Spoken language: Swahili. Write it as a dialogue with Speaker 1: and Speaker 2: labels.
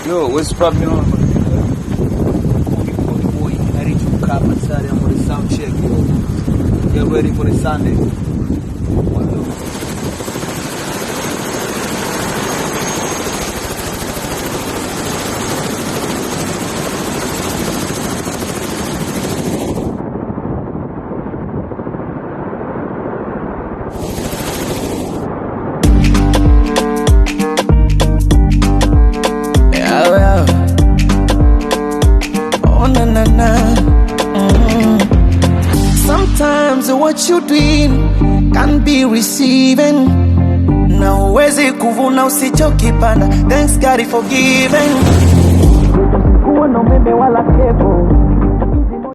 Speaker 1: Yo, what's poppin' on? Boy, ready to come and start on the sound check, yo. Get ready for the Sunday.
Speaker 2: Sometimes what you doing can be receiving. Na uwezi kuvuna usichokipanda. Thanks God is forgiven. Kuwa na umeme wala kepo,